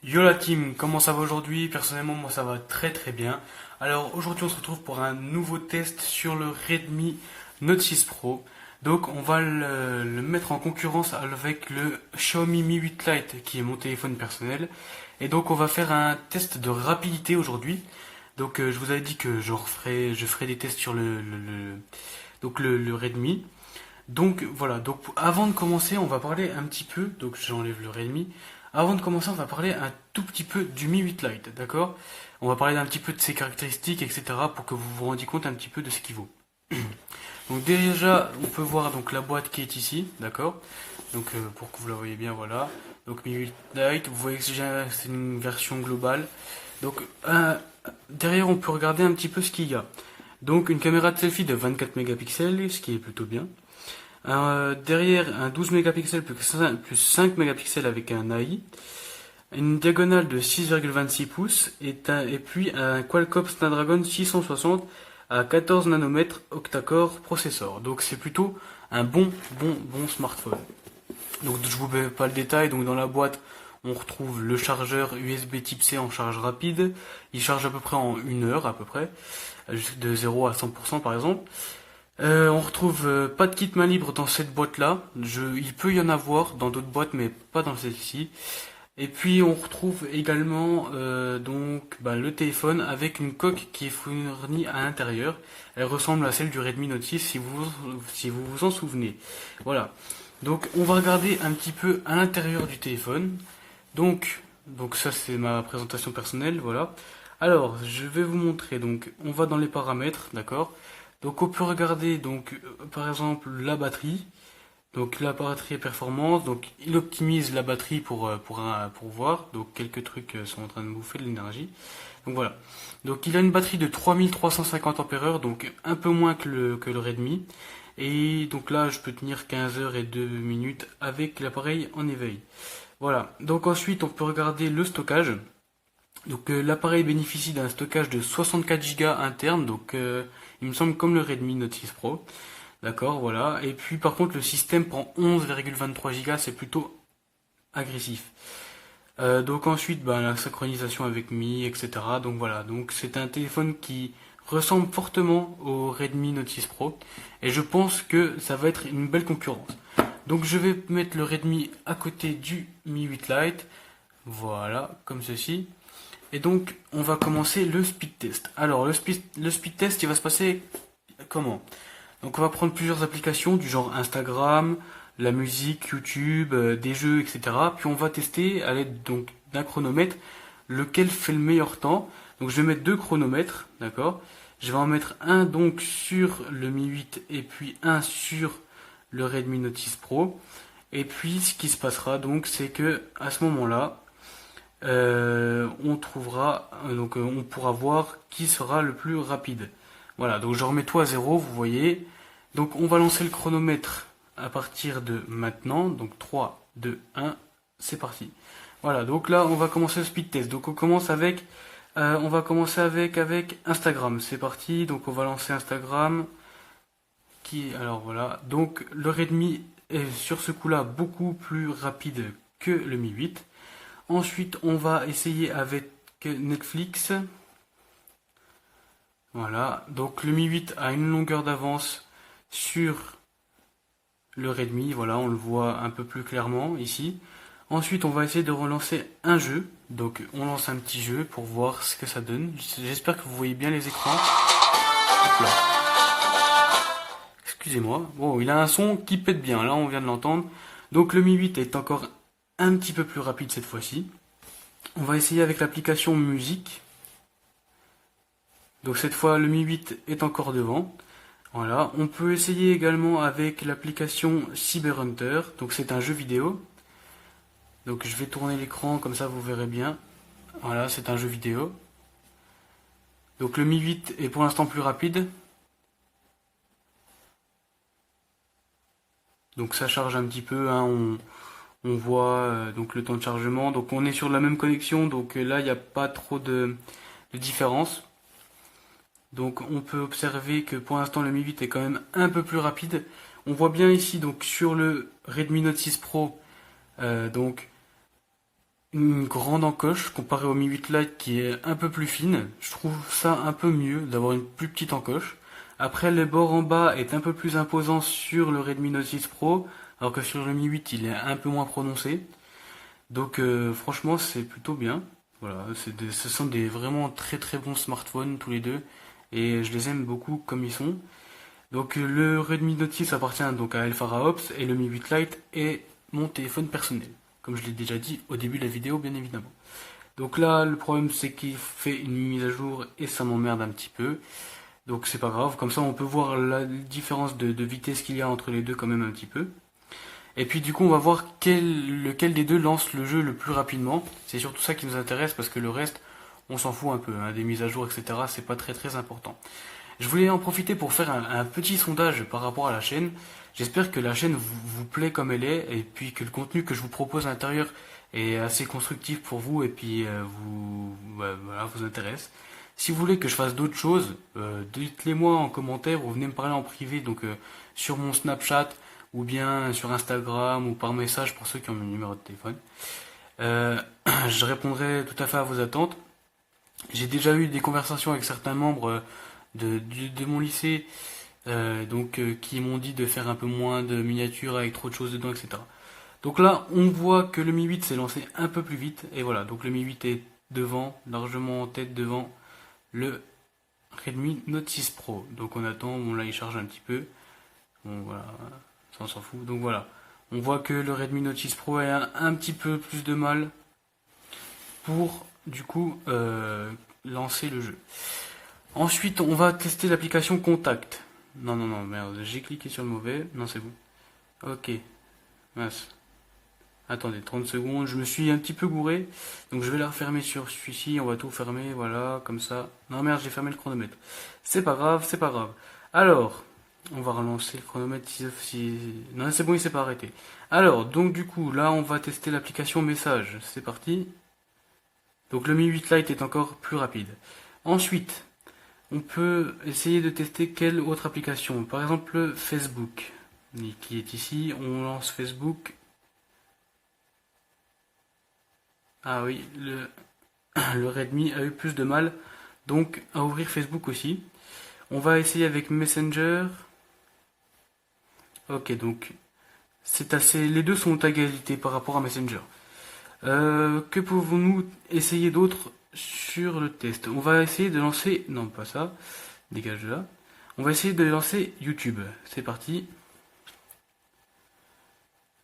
Yo la team, comment ça va aujourd'hui? Personnellement, moi ça va très très bien. Alors aujourd'hui, on se retrouve pour un nouveau test sur le Redmi Note 6 Pro. Donc on va le mettre en concurrence avec le Xiaomi Mi 8 Lite qui est mon téléphone personnel. Et donc on va faire un test de rapidité aujourd'hui. Donc je vous avais dit que je ferai des tests sur le Redmi. Donc voilà, donc avant de commencer, on va parler un petit peu, donc j'enlève le Redmi. Avant de commencer, on va parler un tout petit peu du Mi 8 Lite, d'accord? On va parler un petit peu de ses caractéristiques, etc. pour que vous vous rendiez compte un petit peu de ce qu'il vaut. Donc déjà, on peut voir donc la boîte qui est ici, d'accord? Donc pour que vous la voyez bien, voilà. Donc Mi 8 Lite, vous voyez que c'est une version globale. Donc derrière, on peut regarder un petit peu ce qu'il y a. Donc une caméra de selfie de 24 mégapixels, ce qui est plutôt bien. Derrière, un 12 mégapixels plus 5 mégapixels avec un AI. Une diagonale de 6,26 pouces et puis un Qualcomm Snapdragon 660 à 14 nanomètres octa-core processeur. Donc c'est plutôt un bon smartphone. Donc je vous mets pas le détail. Donc dans la boîte, on retrouve le chargeur USB Type C en charge rapide. Il charge à peu près en 1 heure à peu près, de 0 à 100% par exemple. On retrouve pas de kit main libre dans cette boîte-là. Il peut y en avoir dans d'autres boîtes, mais pas dans celle-ci. Et puis on retrouve également le téléphone avec une coque qui est fournie à l'intérieur. Elle ressemble à celle du Redmi Note 6 si vous vous en souvenez. Voilà. Donc on va regarder un petit peu à l'intérieur du téléphone. Donc ça c'est ma présentation personnelle, voilà. Alors je vais vous montrer. Donc on va dans les paramètres, d'accord. Donc on peut regarder par exemple la batterie. Donc la batterie et performance, donc il optimise la batterie pour voir, donc quelques trucs sont en train de bouffer de l'énergie. Donc voilà. Donc il a une batterie de 3350 ampères, donc un peu moins que le Redmi. Et donc là je peux tenir 15 heures et 2 minutes avec l'appareil en éveil. Voilà. Donc ensuite on peut regarder le stockage. Donc l'appareil bénéficie d'un stockage de 64 Go interne, donc il me semble comme le Redmi Note 6 Pro. D'accord, voilà. Et puis par contre le système prend 11,23 Go, c'est plutôt agressif. Donc ensuite la synchronisation avec Mi, etc. Donc voilà, donc c'est un téléphone qui ressemble fortement au Redmi Note 6 Pro. Et je pense que ça va être une belle concurrence. Donc je vais mettre le Redmi à côté du Mi 8 Lite. Voilà, comme ceci. Et donc on va commencer le speed test. Alors le speed test il va se passer comment? Donc on va prendre plusieurs applications du genre Instagram, la musique, YouTube, des jeux, etc. Puis on va tester à l'aide donc d'un chronomètre lequel fait le meilleur temps. Donc je vais mettre deux chronomètres, d'accord. Je vais en mettre un donc sur le Mi 8 et puis un sur le Redmi Note 6 Pro. Et puis ce qui se passera donc c'est que à ce moment-là, on pourra voir qui sera le plus rapide. Voilà, donc je remets tout à zéro, vous voyez. Donc on va lancer le chronomètre à partir de maintenant. Donc 3, 2, 1, c'est parti. Voilà, donc là on va commencer le speed test. Donc on va commencer avec Instagram. C'est parti, donc on va lancer Instagram. Alors voilà, donc le Redmi est sur ce coup-là beaucoup plus rapide que le Mi 8. Ensuite, on va essayer avec Netflix. Voilà, donc le Mi 8 a une longueur d'avance sur le Redmi. Voilà, on le voit un peu plus clairement ici. Ensuite, on va essayer de relancer un jeu. Donc, on lance un petit jeu pour voir ce que ça donne. J'espère que vous voyez bien les écrans. Hop là. Excusez-moi. Bon, il a un son qui pète bien. Là, on vient de l'entendre. Donc, le Mi 8 est encore un petit peu plus rapide cette fois-ci. On va essayer avec l'application musique. Donc cette fois le Mi 8 est encore devant. Voilà, on peut essayer également avec l'application Cyberhunter. Donc c'est un jeu vidéo. Donc je vais tourner l'écran comme ça vous verrez bien. Voilà, c'est un jeu vidéo. Donc le Mi 8 est pour l'instant plus rapide. Donc ça charge un petit peu, hein, on voit donc le temps de chargement. Donc on est sur la même connexion, donc là il n'y a pas trop de différence. Donc on peut observer que pour l'instant le Mi 8 est quand même un peu plus rapide. On voit bien ici donc sur le Redmi Note 6 Pro donc une grande encoche comparé au Mi 8 Lite qui est un peu plus fine. Je trouve ça un peu mieux d'avoir une plus petite encoche. Après, le bord en bas est un peu plus imposant sur le Redmi Note 6 Pro, alors que sur le Mi 8 il est un peu moins prononcé. Donc franchement c'est plutôt bien. Voilà, ce sont des vraiment très très bons smartphones tous les deux et je les aime beaucoup comme ils sont. Donc le Redmi Note 6 appartient donc à Alphara Ops et le Mi 8 Lite est mon téléphone personnel, comme je l'ai déjà dit au début de la vidéo bien évidemment. Donc là le problème c'est qu'il fait une mise à jour et ça m'emmerde un petit peu. Donc c'est pas grave, comme ça on peut voir la différence de vitesse qu'il y a entre les deux quand même un petit peu. Et puis du coup on va voir lequel des deux lance le jeu le plus rapidement. C'est surtout ça qui nous intéresse parce que le reste on s'en fout un peu, hein, des mises à jour etc. C'est pas très très important. Je voulais en profiter pour faire un petit sondage par rapport à la chaîne. J'espère que la chaîne vous plaît comme elle est et puis que le contenu que je vous propose à l'intérieur est assez constructif pour vous et puis voilà, vous intéresse. Si vous voulez que je fasse d'autres choses, dites-les moi en commentaire ou venez me parler en privé donc sur mon Snapchat ou bien sur Instagram ou par message pour ceux qui ont mon numéro de téléphone. Euh, je répondrai tout à fait à vos attentes. J'ai déjà eu des conversations avec certains membres de mon lycée qui m'ont dit de faire un peu moins de miniatures avec trop de choses dedans, etc. Donc là, on voit que le Mi 8 s'est lancé un peu plus vite. Et voilà, donc le Mi 8 est devant, largement en tête devant le Redmi Note 6 Pro. Donc on attend, bon là il charge un petit peu. Bon voilà, ça on s'en fout. Donc voilà, on voit que le Redmi Note 6 Pro a un petit peu plus de mal pour du coup lancer le jeu. Ensuite, on va tester l'application Contact. Non, non, non, merde, j'ai cliqué sur le mauvais. Non, c'est bon. Ok, mince. Attendez, 30 secondes, je me suis un petit peu gouré. Donc je vais la refermer sur celui-ci, on va tout fermer, voilà, comme ça. Non, merde, j'ai fermé le chronomètre. C'est pas grave, c'est pas grave. Alors, on va relancer le chronomètre si... Non, c'est bon, il s'est pas arrêté. Alors, donc du coup, là, on va tester l'application Message. C'est parti. Donc le Mi 8 Lite est encore plus rapide. Ensuite, on peut essayer de tester quelle autre application. Par exemple, Facebook, qui est ici. On lance Facebook. Ah oui, le Redmi a eu plus de mal donc à ouvrir Facebook aussi. On va essayer avec Messenger. Ok, donc c'est assez. Les deux sont à égalité par rapport à Messenger. Que pouvons-nous essayer d'autre sur le test? On va essayer de lancer. Non, pas ça. Dégage de là. On va essayer de lancer YouTube. C'est parti.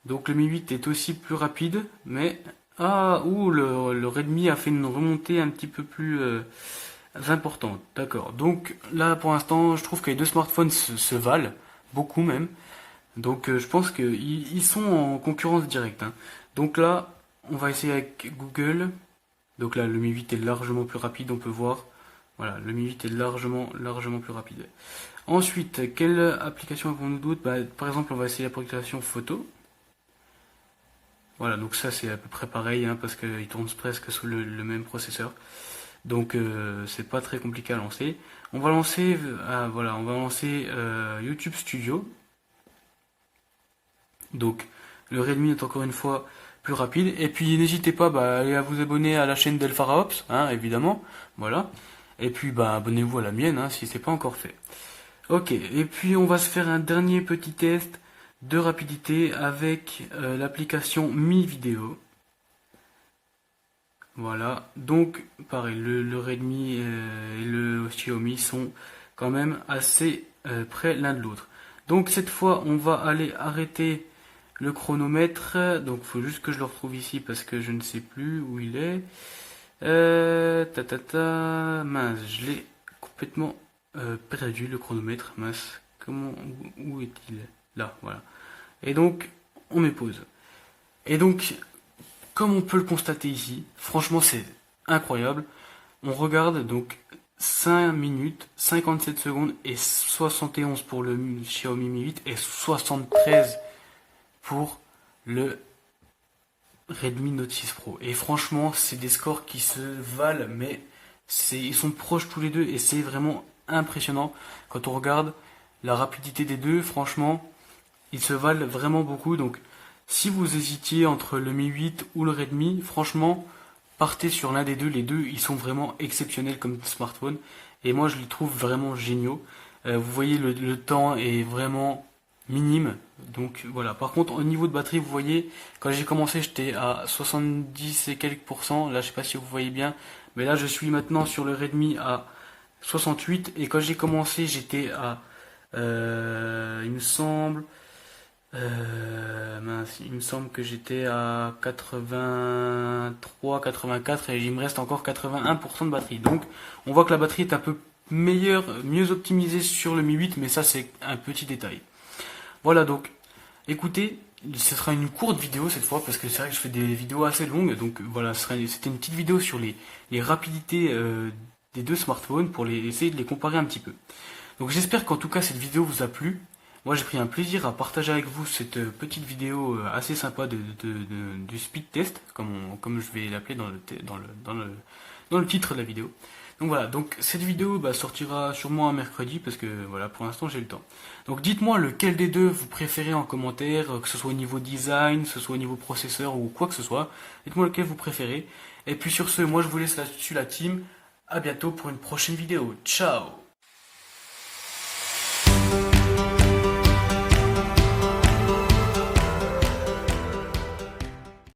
Donc le Mi 8 est aussi plus rapide, mais ah, ouh, le Redmi a fait une remontée un petit peu plus importante. D'accord. Donc là, pour l'instant, je trouve que les deux smartphones se valent beaucoup même. Donc je pense qu'ils sont en concurrence directe, hein. Donc là, on va essayer avec Google. Donc là, le Mi 8 est largement plus rapide, on peut voir. Voilà, le Mi 8 est largement plus rapide. Ensuite, quelle application avons-nous d'autres? Par exemple, on va essayer l'application photo. Voilà, donc ça c'est à peu près pareil, hein, parce qu'il tourne presque sous le même processeur. Donc c'est pas très compliqué à lancer. On va lancer, voilà, on va lancer YouTube Studio. Donc le Redmi est encore une fois plus rapide. Et puis n'hésitez pas allez à vous abonner à la chaîne d'Elphara Ops, hein, évidemment. Voilà. Et puis abonnez-vous à la mienne hein, si c'est pas encore fait. Ok, et puis on va se faire un dernier petit test de rapidité avec l'application Mi Vidéo. Voilà, donc pareil, le Redmi et le Xiaomi sont quand même assez près l'un de l'autre. Donc cette fois, on va aller arrêter le chronomètre. Donc il faut juste que je le retrouve ici parce que je ne sais plus où il est. Mince, je l'ai complètement perdu le chronomètre. Mince, où est-il? Là, voilà. Et donc, on met pause. Et donc, comme on peut le constater ici, franchement c'est incroyable. On regarde donc 5 minutes, 57 secondes et 71 pour le Xiaomi Mi 8 et 73 pour le Redmi Note 6 Pro. Et franchement, c'est des scores qui se valent, mais ils sont proches tous les deux et c'est vraiment impressionnant quand on regarde la rapidité des deux. Franchement, ils se valent vraiment beaucoup. Donc Si vous hésitiez entre le Mi 8 ou le Redmi, franchement, partez sur l'un des deux. Les deux, ils sont vraiment exceptionnels comme smartphone. Et moi, je les trouve vraiment géniaux. Vous voyez, le temps est vraiment minime. Donc voilà. Par contre, au niveau de batterie, vous voyez, quand j'ai commencé, j'étais à 70 et quelques pourcents. Là, je sais pas si vous voyez bien. Mais là, je suis maintenant sur le Redmi à 68. Et quand j'ai commencé, j'étais à, il me semble, mince, il me semble que j'étais à 83, 84 et il me reste encore 81% de batterie. Donc on voit que la batterie est un peu meilleure, mieux optimisée sur le Mi 8, mais ça c'est un petit détail. Voilà donc, écoutez, ce sera une courte vidéo cette fois parce que c'est vrai que je fais des vidéos assez longues. Donc voilà, c'était une petite vidéo sur les rapidités des deux smartphones pour essayer de les comparer un petit peu. Donc j'espère qu'en tout cas cette vidéo vous a plu. Moi j'ai pris un plaisir à partager avec vous cette petite vidéo assez sympa du speed test, comme je vais l'appeler dans le titre de la vidéo. Donc voilà, donc cette vidéo sortira sûrement un mercredi parce que voilà, pour l'instant j'ai le temps. Donc dites-moi lequel des deux vous préférez en commentaire, que ce soit au niveau design, que ce soit au niveau processeur ou quoi que ce soit. Dites-moi lequel vous préférez. Et puis sur ce, moi je vous laisse là-dessus la team. À bientôt pour une prochaine vidéo. Ciao!